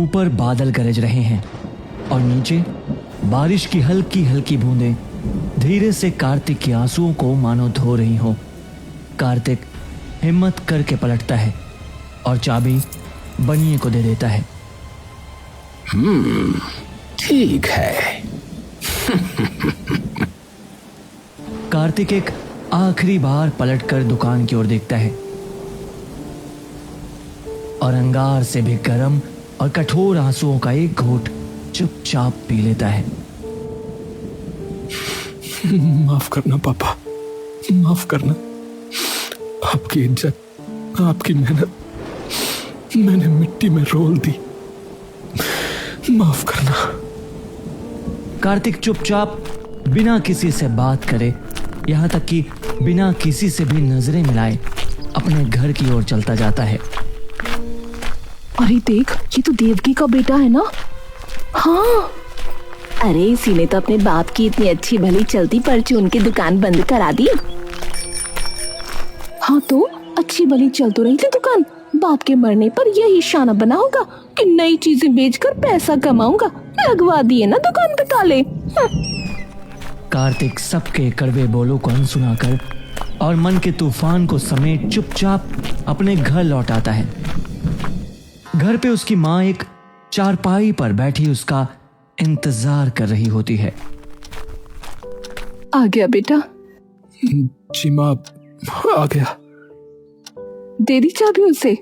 ऊपर बादल गरज रहे हैं और नीचे बारिश की हल्की हल्की बूंदें धीरे से कार्तिक के आंसुओं को मानो धो रही हो। कार्तिक हिम्मत करके पलटता है और चाबी बनिए को दे देता है। ठीक है। कार्तिक एक आखिरी बार पलटकर दुकान की ओर देखता है और अंगार से भी गर्म और कठोर आंसुओं का एक घूंट चुपचाप पी लेता है। माफ करना पापा, माफ करना। आपकी इज्जत, आपकी मेहनत मैंने मिट्टी में रोल दी। माफ करना। कार्तिक चुपचाप बिना किसी से बात करे, यहां तक कि बिना किसी से भी नजरें मिलाए अपने घर की ओर चलता जाता है। अरे देख, ये तो देवकी का बेटा है ना? हाँ, अरे इसी ने तो अपने बाप की इतनी अच्छी भली चलती परचून की दुकान बंद करा दी। हाँ तो अच्छी भली चल तो रही थी दुकान, बाप के मरने पर यही शाना बना होगा कि नई चीजें बेचकर पैसा कमाऊंगा। लगवा दिए ना दुकान पे ताले। कार्तिक सबके कड़वे बोलों को अनसुना कर और मन के तूफान को समेट चुपचाप अपने घर लौट आता है। घर पे उसकी माँ एक चारपाई पर बैठी उसका इंतजार कर रही होती है। आ गया बेटा? जी माँ, आ गया। दे दी चाबी उसे।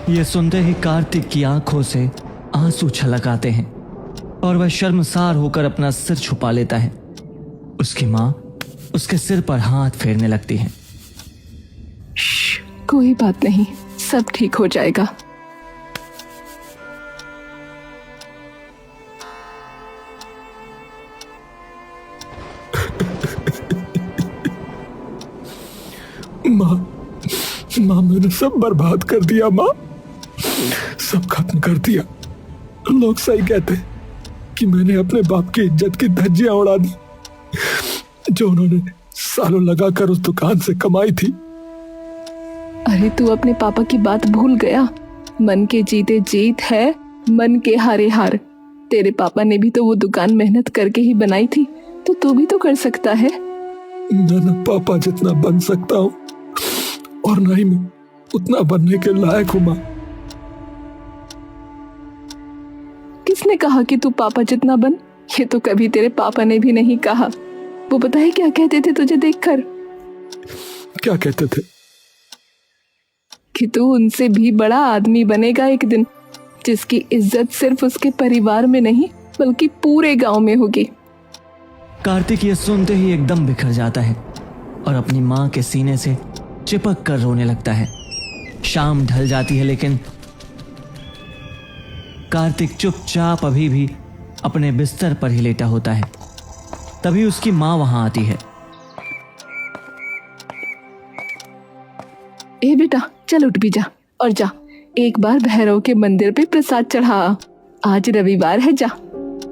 ये सुनते ही कार्तिक की आंखों से आंसू छलक आते हैं और वह शर्मसार होकर अपना सिर छुपा लेता है। उसकी माँ उसके सिर पर हाथ फेरने लगती है। कोई बात नहीं, सब ठीक हो जाएगा। माँ मैंने सब बर्बाद कर दिया। माँ, सब खत्म कर दिया। लोग सही कहते कि मैंने अपने बाप की इज्जत की धज्जियां उड़ा दी जो उन्होंने सालों लगाकर उस दुकान से कमाई थी। अरे तू अपने पापा की बात भूल गया। मन के जीते जीत है, मन के हारे हार। तेरे पापा ने भी तो वो दुकान मेहनत करके ही बनाई थी, तो तू भी तो कर सकता है। मैं न पापा जितना बन सकता हूँ और न ही मैं उतना बनने के लायक हूँ। माँ, किसने कहा कि तू पापा जितना बन? ये तो कभी तेरे पापा ने भी नहीं कहा। वो पता है क्या कहते थे तुझे देखकर? क्या कहते थे? कि तू उनसे भी बड़ा आदमी बनेगा एक दिन, जिसकी इज्जत सिर्फ उसके परिवार में नहीं बल्कि पूरे गांव में होगी। कार्तिक ये सुनते ही एकदम बिखर जाता है और अपनी माँ के सीने से चिपक कर रोने लगता है। शाम ढल जाती है लेकिन कार्तिक चुपचाप अभी भी अपने बिस्तर पर ही लेटा होता है। तभी उसकी माँ वहां आती है। ए बेटा, चल उठ भी जा और जा एक बार भैरव के मंदिर पे प्रसाद चढ़ा। आज रविवार है, जा।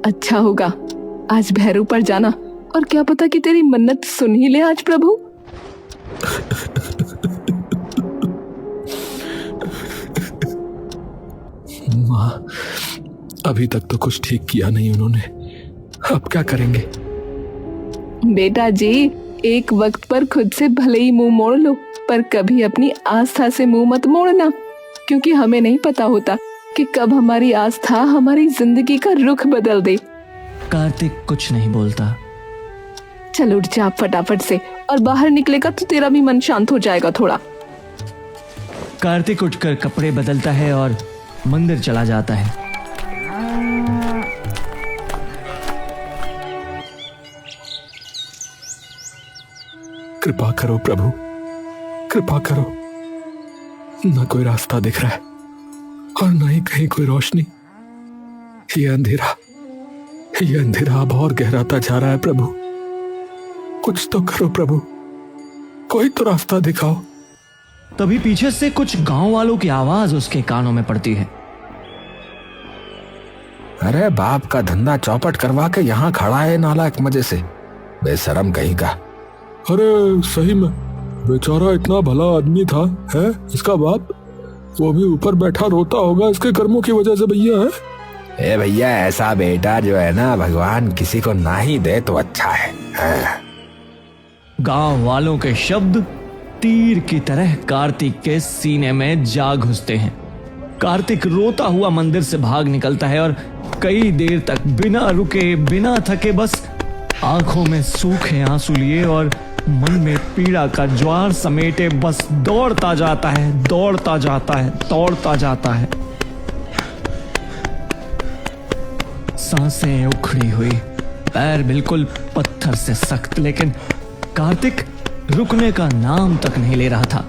अच्छा होगा आज भैरव पर जाना, और क्या पता कि तेरी मन्नत सुन ही ले आज प्रभु। माँ, अभी तक तो कुछ ठीक किया नहीं उन्होंने, अब क्या करेंगे? बेटा जी, एक वक्त पर खुद से भले ही मुंह मोड़ लो, पर कभी अपनी आस्था से मुंह मत मोड़ना, क्योंकि हमें नहीं पता होता कि कब हमारी आस्था हमारी जिंदगी का रुख बदल दे। कार्तिक कुछ नहीं बोलता। चल उठ जा फटाफट से, और बाहर निकलेगा तो तेरा भी मन शांत हो जाएगा थोड़ा। कार्तिक उठकर कपड़े बदलता है और मंदिर चला जाता है। कृपा करो प्रभु, कृपा करो। न कोई रास्ता दिख रहा है और न ही कहीं कोई रोशनी। ये अंधेरा अब और गहराता जा रहा है प्रभु। कुछ तो करो प्रभु, कोई तो रास्ता दिखाओ। तभी पीछे से कुछ गांव वालों की आवाज उसके कानों में पड़ती है। अरे बाप का धंधा चौपट करवा के यहाँ खड़ा है नालायक मजे से, बेशरम कहीं का। अरे सही में बेचारा इतना भला आदमी था, है इसका बाप। वो भी ऊपर बैठा रोता होगा इसके कर्मों की वजह से भैया है। ए भैया, ऐसा बेटा जो है ना भगवान किसी को ना ही दे तो अच्छा है। हाँ। गांव वालों के शब्द तीर की तरह कार्तिक के सीने में जा घुसते हैं। कार्तिक रोता हुआ मंदिर से भाग निकलता है और कई देर तक बिना रुके बिना थके बस आंखों में सूखे आंसू लिए और मन में पीड़ा का ज्वार समेटे बस दौड़ता जाता है, दौड़ता जाता है, दौड़ता जाता है। सांसें उखड़ी हुई, पैर बिल्कुल पत्थर से सख्त, लेकिन कार्तिक रुकने का नाम तक नहीं ले रहा था।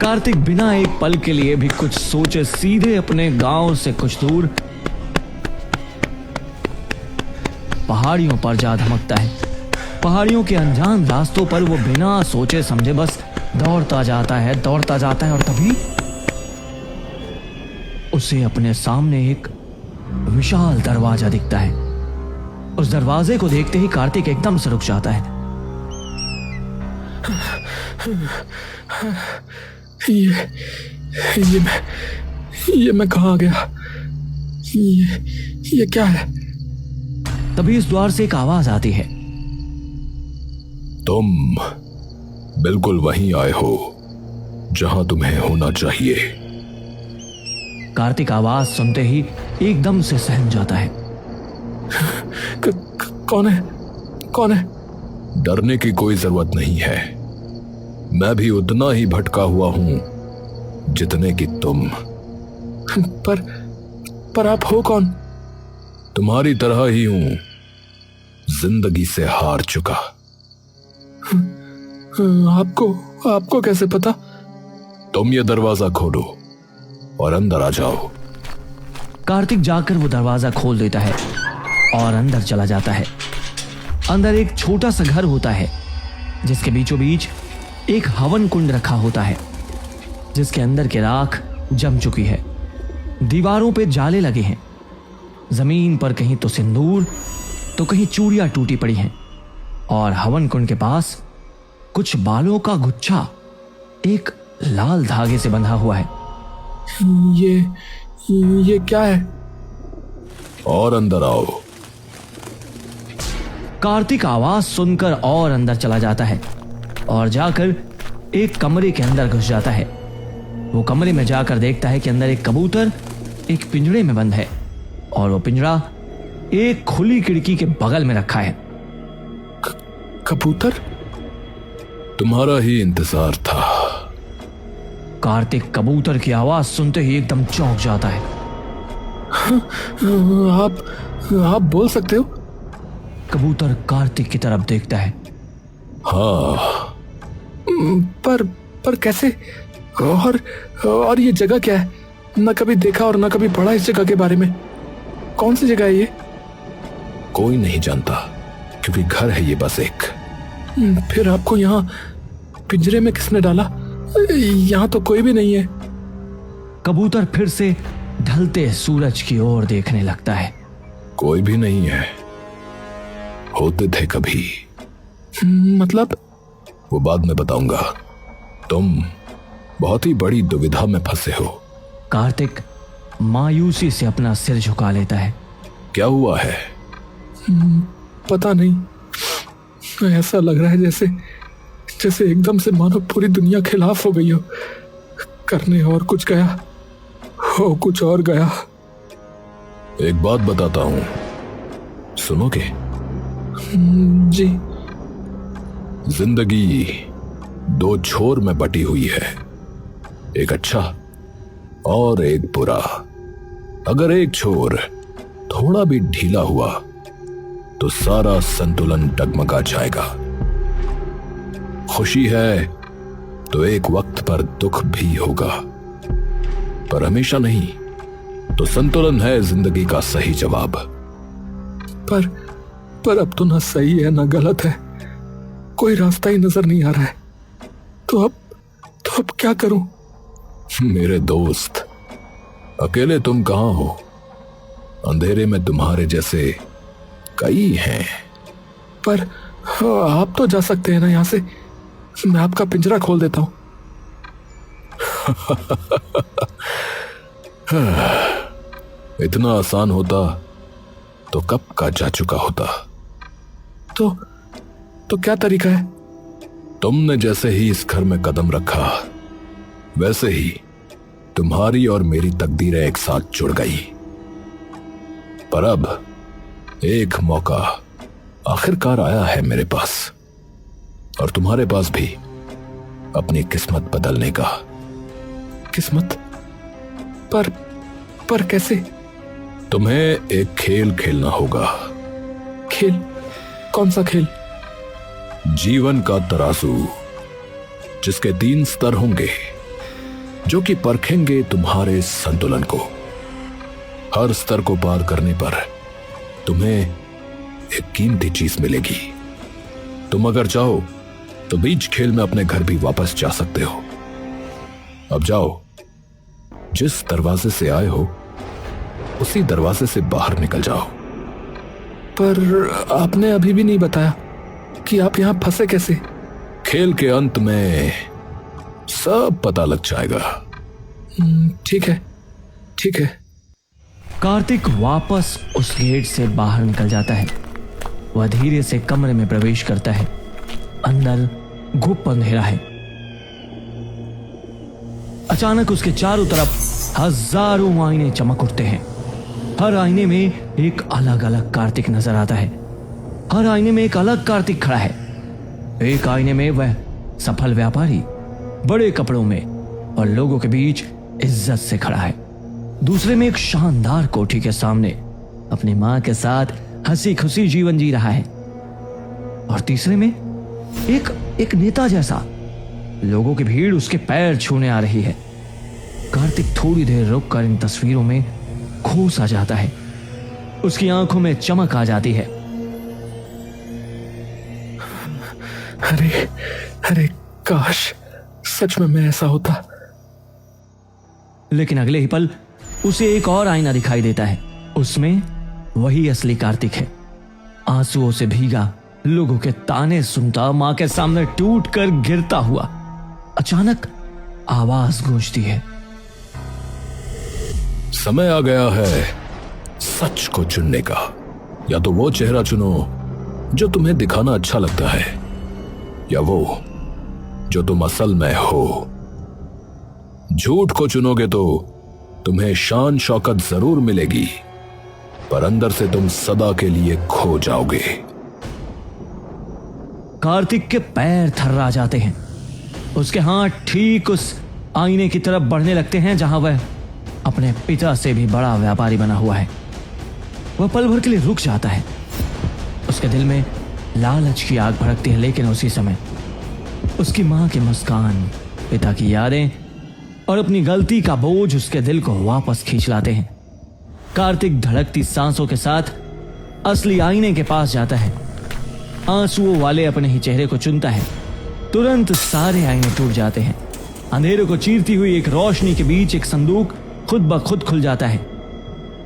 कार्तिक बिना एक पल के लिए भी कुछ सोचे सीधे अपने गांव से कुछ दूर पहाड़ियों पर जा धमकता है। पहाड़ियों के अनजान रास्तों पर वो बिना सोचे समझे बस दौड़ता जाता है, दौड़ता जाता है और तभी उसे अपने सामने एक विशाल दरवाजा दिखता है। उस दरवाजे को देखते ही कार्तिक एकदम से रुक जाता है। ये मैं कहाँ आ गया? ये क्या है? तभी इस द्वार से एक आवाज आती है। तुम बिल्कुल वहीं आए हो जहां तुम्हें होना चाहिए। कार्तिक आवाज सुनते ही एकदम से सहम जाता है। कौन है? कौन है? डरने की कोई जरूरत नहीं है। मैं भी उतना ही भटका हुआ हूं जितने कि तुम। पर आप हो कौन? तुम्हारी तरह ही हूं, जिंदगी से हार चुका। आपको कैसे पता? तुम ये दरवाजा खोलो और अंदर आ जाओ। कार्तिक जाकर वो दरवाजा खोल देता है और अंदर चला जाता है। अंदर एक छोटा सा घर होता है जिसके बीचों बीच एक हवन कुंड रखा होता है जिसके अंदर की राख जम चुकी है। दीवारों पे जाले लगे हैं। जमीन पर कहीं तो सिंदूर तो कहीं चूड़ियां टूटी पड़ी हैं और हवन कुंड के पास कुछ बालों का गुच्छा एक लाल धागे से बंधा हुआ है। ये क्या है? और अंदर आओ। कार्तिक आवाज सुनकर और अंदर चला जाता है और जाकर एक कमरे के अंदर घुस जाता है। वो कमरे में जाकर देखता है कि अंदर एक कबूतर एक पिंजरे में बंद है और वो पिंजरा एक खुली खिड़की के बगल में रखा है। कबूतर? तुम्हारा ही इंतजार था। कार्तिक कबूतर की आवाज सुनते ही एकदम चौंक जाता है। आप बोल सकते हो? कबूतर कार्तिक की तरफ देखता है। हाँ, पर कैसे? और ये जगह क्या है? न कभी देखा और न कभी पढ़ा इस जगह के बारे में। कौन सी जगह है ये? कोई नहीं जानता क्योंकि घर है ये बस एक। फिर आपको यहाँ पिंजरे में किसने डाला? यहाँ तो कोई भी नहीं है। कबूतर फिर से ढलते सूरज की ओर देखने लगता है। कोई भी नहीं है। होते थे कभी। मतलब? वो बाद में बताऊंगा। तुम बहुत ही बड़ी दुविधा में फंसे हो। कार्तिक मायूसी से अपना सिर झुका लेता है। क्या हुआ है? पता नहीं। ऐसा लग रहा है जैसे एकदम से मानो पूरी दुनिया खिलाफ हो गई हो। करने और कुछ गया, हो कुछ और गया। एक बात बताता हूं, सुनोगे? जी। जिंदगी दो छोर में बटी हुई है, एक अच्छा और एक बुरा। अगर एक छोर थोड़ा भी ढीला हुआ तो सारा संतुलन डगमगा जाएगा। खुशी है तो एक वक्त पर दुख भी होगा, पर हमेशा नहीं। तो संतुलन है जिंदगी का सही जवाब। पर अब तो ना सही है ना गलत है, कोई रास्ता ही नजर नहीं आ रहा है। तो अब क्या करूं? मेरे दोस्त, अकेले तुम कहां हो? अंधेरे में तुम्हारे जैसे कई हैं। पर आप तो जा सकते हैं ना यहां से। मैं आपका पिंजरा खोल देता हूं। इतना आसान होता तो कब का जा चुका होता। तो क्या तरीका है? तुमने जैसे ही इस घर में कदम रखा वैसे ही तुम्हारी और मेरी तकदीरें एक साथ जुड़ गई। पर अब एक मौका आखिरकार आया है मेरे पास और तुम्हारे पास भी अपनी किस्मत बदलने का। किस्मत? पर कैसे? तुम्हें एक खेल खेलना होगा। खेल? कौन सा खेल? जीवन का तराजू, जिसके 3 स्तर होंगे जो कि परखेंगे तुम्हारे संतुलन को। हर स्तर को पार करने पर तुम्हें एक कीमती चीज मिलेगी। तुम अगर चाहो तो बीच खेल में अपने घर भी वापस जा सकते हो। अब जाओ, जिस दरवाजे से आए हो उसी दरवाजे से बाहर निकल जाओ। पर आपने अभी भी नहीं बताया कि आप यहां फंसे कैसे? खेल के अंत में सब पता लग जाएगा। ठीक है। कार्तिक वापस उस गेट से बाहर निकल जाता है। वह धीरे से कमरे में प्रवेश करता है। अंदर घुप अंधेरा है। अचानक उसके चारों तरफ हजारों आईने चमक उठते हैं। हर आईने में एक अलग अलग कार्तिक नजर आता है। हर आईने में एक अलग कार्तिक खड़ा है। एक आईने में वह सफल व्यापारी बड़े कपड़ों में और लोगों के बीच इज्जत से खड़ा है। दूसरे में एक शानदार कोठी के सामने अपनी मां के साथ हंसी खुशी जीवन जी रहा है। और तीसरे में एक नेता जैसा लोगों की भीड़ उसके पैर छूने आ रही है। कार्तिक थोड़ी देर रुककर इन तस्वीरों में खो सा जाता है। उसकी आंखों में चमक आ जाती है। अरे काश सच में मैं ऐसा होता। लेकिन अगले ही पल उसे एक और आईना दिखाई देता है। उसमें वही असली कार्तिक है, आंसुओं से भीगा, लोगों के ताने सुनता, मां के सामने टूट कर गिरता हुआ। अचानक आवाज गूंजती है, समय आ गया है सच को चुनने का। या तो वो चेहरा चुनो जो तुम्हें दिखाना अच्छा लगता है, या वो जो तुम असल में हो। झूठ को चुनोगे तो तुम्हें शान शौकत जरूर मिलेगी, पर अंदर से तुम सदा के लिए खो जाओगे। कार्तिक के पैर थर्रा जाते हैं। उसके हाथ ठीक उस आईने की तरफ बढ़ने लगते हैं जहां वह अपने पिता से भी बड़ा व्यापारी बना हुआ है। वह पल भर के लिए रुक जाता है। उसके दिल में लालच की आग भड़कती है, लेकिन उसी समय उसकी मां की मुस्कान, पिता की यादें और अपनी गलती का बोझ उसके दिल को वापस खींच लाते हैं। कार्तिक धड़कती सांसों के साथ असली आईने के पास जाता है। आंसुओं वाले अपने ही चेहरे को चुनता है। तुरंत सारे आईने टूट जाते हैं। अंधेरे को चीरती हुई एक रोशनी के बीच एक संदूक खुद ब खुद खुल जाता है।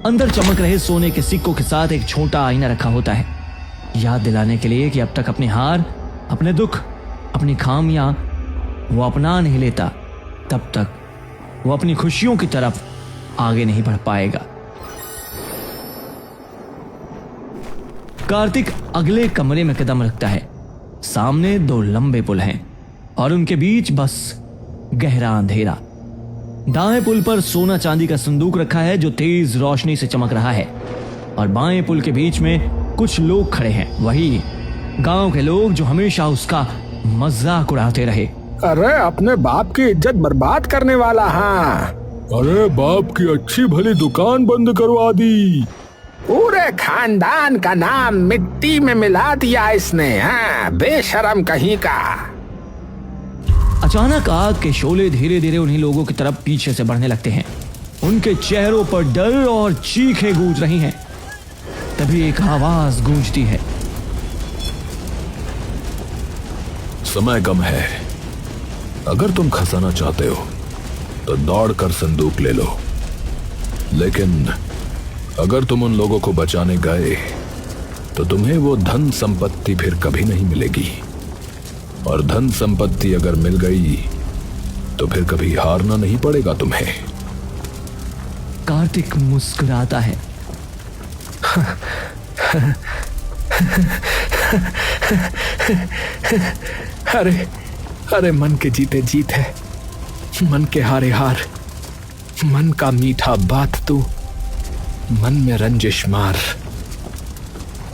अंदर चमक रहे सोने के सिक्कों के साथ एक छोटा आईना रखा होता है, याद दिलाने के लिए कि अब तक अपनी हार, अपने दुख, अपनी खामियां वो अपना नहीं लेता, तब तक वो अपनी खुशियों की तरफ आगे नहीं बढ़ पाएगा। कार्तिक अगले कमरे में कदम रखता है। सामने 2 लंबे पुल हैं और उनके बीच बस गहरा अंधेरा। दाएं पुल पर सोना चांदी का संदूक रखा है जो तेज रोशनी से चमक रहा है, और बाएं पुल के बीच में कुछ लोग खड़े हैं, वही गांव के लोग जो हमेशा उसका मजाक उड़ाते रहे। अरे अपने बाप की इज्जत बर्बाद करने वाला। हाँ, अरे बाप की अच्छी भली दुकान बंद करवा दी। पूरे खानदान का नाम मिट्टी में मिला दिया इसने। हाँ, बेशरम कहीं का। अचानक आग के शोले धीरे धीरे उन्हीं लोगों की तरफ पीछे से बढ़ने लगते हैं। उनके चेहरों पर डर और चीखें गूंज रही हैं। तभी एक आवाज गूंजती है, समय कम है। अगर तुम खजाना चाहते हो तो दौड़कर संदूक ले लो, लेकिन अगर तुम उन लोगों को बचाने गए तो तुम्हें वो धन संपत्ति फिर कभी नहीं मिलेगी। और धन संपत्ति अगर मिल गई तो फिर कभी हारना नहीं पड़ेगा तुम्हें। कार्तिक मुस्कुराता है। अरे अरे, मन के जीते जीत है, मन के हारे हार, मन का मीठा बात तू, मन में रंजिश मार।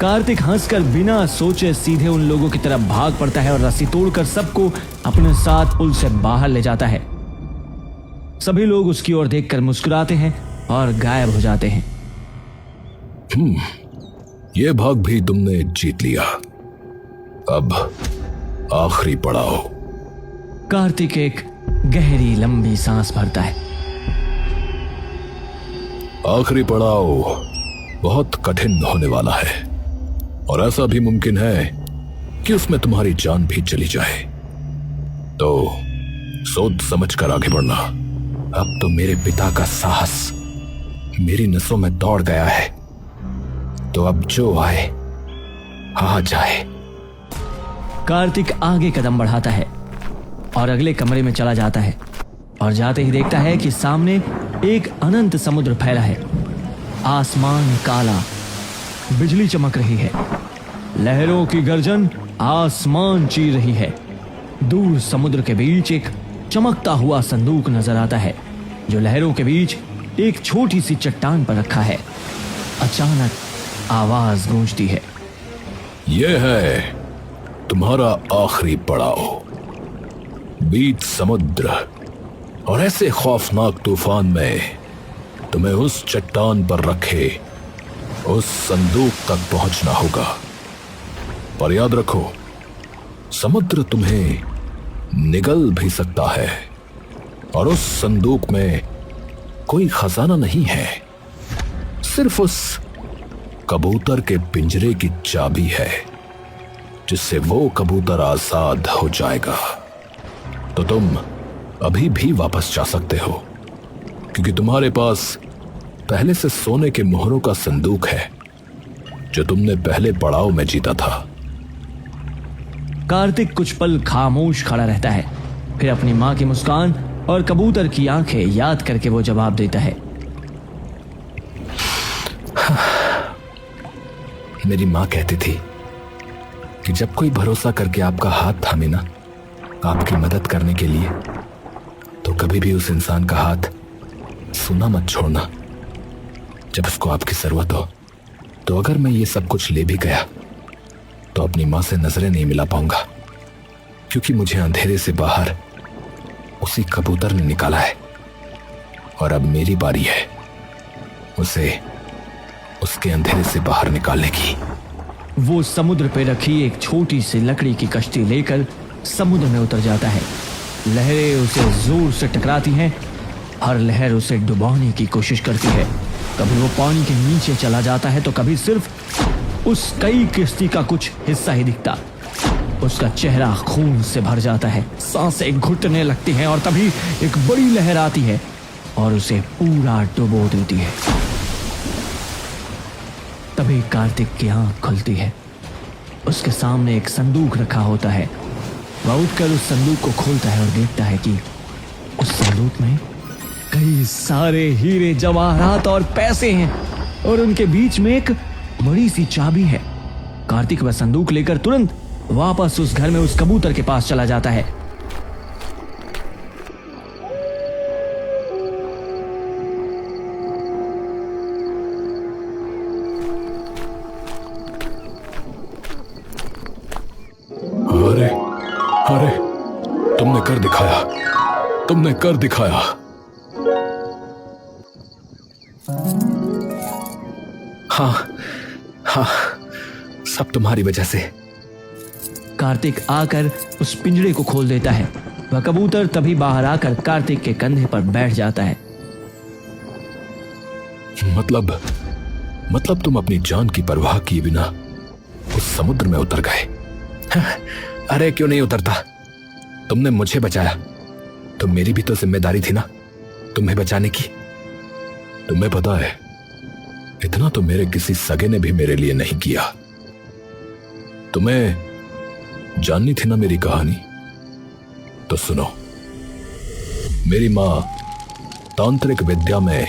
कार्तिक हंसकर बिना सोचे सीधे उन लोगों की तरफ भाग पड़ता है और रस्सी तोड़कर सबको अपने साथ पुल से बाहर ले जाता है। सभी लोग उसकी ओर देखकर मुस्कुराते हैं और गायब हो जाते हैं। ये भाग भी तुमने जीत लिया। अब आखिरी पड़ाव। कार्तिक एक गहरी लंबी सांस भरता है। आखिरी पड़ाव बहुत कठिन होने वाला है और ऐसा भी मुमकिन है कि उसमें तुम्हारी जान भी चली जाए, तो सोच समझ कर आगे बढ़ना। अब तो मेरे पिता का साहस मेरी नसों में दौड़ गया है, तो अब जो आए आ जाए। कार्तिक आगे कदम बढ़ाता है और अगले कमरे में चला जाता है और जाते ही देखता है कि सामने एक अनंत समुद्र फैला है। आसमान काला, बिजली चमक रही है, लहरों की गर्जन आसमान चीर रही है। दूर समुद्र के बीच एक चमकता हुआ संदूक नजर आता है जो लहरों के बीच एक छोटी सी चट्टान पर रखा है। अचानक आवाज गूंजती है। यह है तुम्हारा आखिरी पड़ाव। बीच समुद्र और ऐसे खौफनाक तूफान में तुम्हें उस चट्टान पर रखे उस संदूक तक पहुंचना होगा। पर याद रखो, समुद्र तुम्हें निगल भी सकता है और उस संदूक में कोई खजाना नहीं है, सिर्फ उस कबूतर के पिंजरे की चाबी है, जिससे वो कबूतर आजाद हो जाएगा। तो तुम अभी भी वापस जा सकते हो, क्योंकि तुम्हारे पास पहले से सोने के मोहरों का संदूक है जो तुमने पहले पड़ाव में जीता था। कार्तिक कुछ पल खामोश खड़ा रहता है, फिर अपनी मां की मुस्कान और कबूतर की आंखें याद करके वो जवाब देता है। मेरी मां कहती थी कि जब कोई भरोसा करके आपका हाथ थामे ना, आपकी मदद करने के लिए, तो कभी भी उस इंसान का हाथ सूना मत छोड़ना। जब उसको आपकी जरूरत हो, तो अगर मैं ये सब कुछ ले भी गया तो अपनी मां से नजरें नहीं मिला पाऊंगा, क्योंकि मुझे अंधेरे से बाहर उसी कबूतर ने निकाला है और अब मेरी बारी है उसे उसके अंधेरे से बाहर निकालने की। वो समुद्र पे रखी एक छोटी सी लकड़ी की कश्ती लेकर समुद्र में उतर जाता है। लहरें उसे जोर से टकराती हैं, हर लहर उसे डुबाने की कोशिश करती है। कभी वो पानी के नीचे चला जाता है तो कभी सिर्फ उस कई किश्ती का कुछ हिस्सा ही दिखता। उसका चेहरा खून से भर जाता है, सांसें घुटने लगती हैं और तभी एक बड़ी लहर आती है और उसे पूरा डुबो देती है। तभी कार्तिक की आंख खुलती है। उसके सामने एक संदूक रखा होता है। वह उठकर उस संदूक को खोलता है और देखता है कि उस संदूक में कई सारे हीरे जवाहरात और पैसे हैं और उनके बीच में एक बड़ी सी चाबी है। कार्तिक वह संदूक लेकर तुरंत वापस उस घर में उस कबूतर के पास चला जाता है। अरे अरे, तुमने कर दिखाया, तुमने कर दिखाया। हाँ, सब तुम्हारी वजह से। कार्तिक आकर उस पिंजरे को खोल देता है। वह कबूतर तभी बाहर आकर कार्तिक के कंधे पर बैठ जाता है। मतलब तुम अपनी जान की परवाह किए बिना उस समुद्र में उतर गए। अरे क्यों नहीं उतरता? तुमने मुझे बचाया, तो मेरी भी तो जिम्मेदारी थी ना तुम्हें बचाने की। तुम्हें पता है, इतना तो मेरे किसी सगे ने भी मेरे लिए नहीं किया। तुम्हें जाननी थी ना मेरी कहानी, तो सुनो। मेरी माँ तांत्रिक विद्या में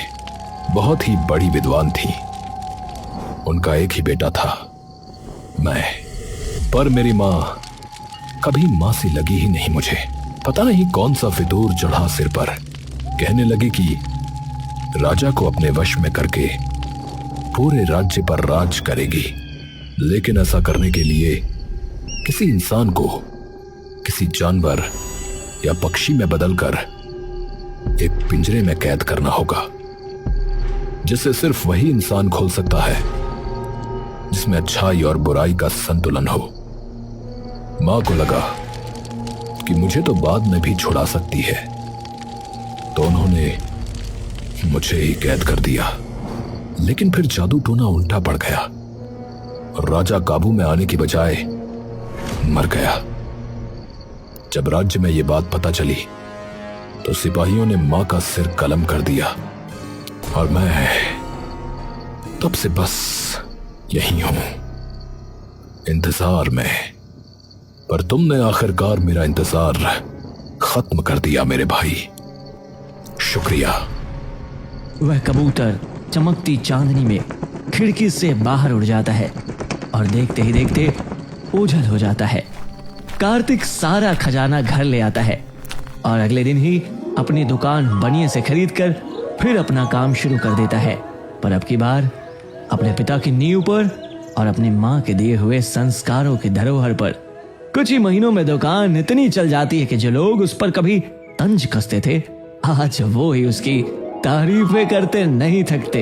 बहुत ही बड़ी विद्वान थी। उनका एक ही बेटा था, मैं। पर मेरी माँ कभी माँ सी लगी ही नहीं मुझे। पता नहीं कौन सा फितूर चढ़ा सिर पर। कहने लगी कि राजा को अपने वश में करके पूरे राज्य पर राज करेगी, लेकिन ऐसा करने के लिए किसी इंसान को किसी जानवर या पक्षी में बदलकर एक पिंजरे में कैद करना होगा, जिसे सिर्फ वही इंसान खोल सकता है जिसमें अच्छाई और बुराई का संतुलन हो। मां को लगा कि मुझे तो बाद में भी छुड़ा सकती है, तो उन्होंने मुझे ही कैद कर दिया। लेकिन फिर जादू टोना उल्टा पड़ गया और राजा काबू में आने की बजाय मर गया। जब राज्य में यह बात पता चली तो सिपाहियों ने मां का सिर कलम कर दिया और मैं तब से बस यही हूं, इंतजार में। पर तुमने आखिरकार मेरा इंतजार खत्म कर दिया मेरे भाई, शुक्रिया। वह कबूतर चमकती चांदनी में खिड़की से बाहर उड़ जाता है और देखते ही देखते ओझल हो जाता है। कार्तिक सारा खजाना घर ले आता है और अगले दिन ही अपनी दुकान बनिए से खरीदकर फिर अपना काम शुरू कर देता है। पर अब की बार अपने पिता की नींव पर और अपनी माँ के दिए हुए संस्कारों की धरोहर पर। कुछ ही महीनों में दुकान इतनी चल जाती है कि जो लोग उस पर कभी तंज कसते थे, आज वो ही उसकी तारीफें करते नहीं थकते।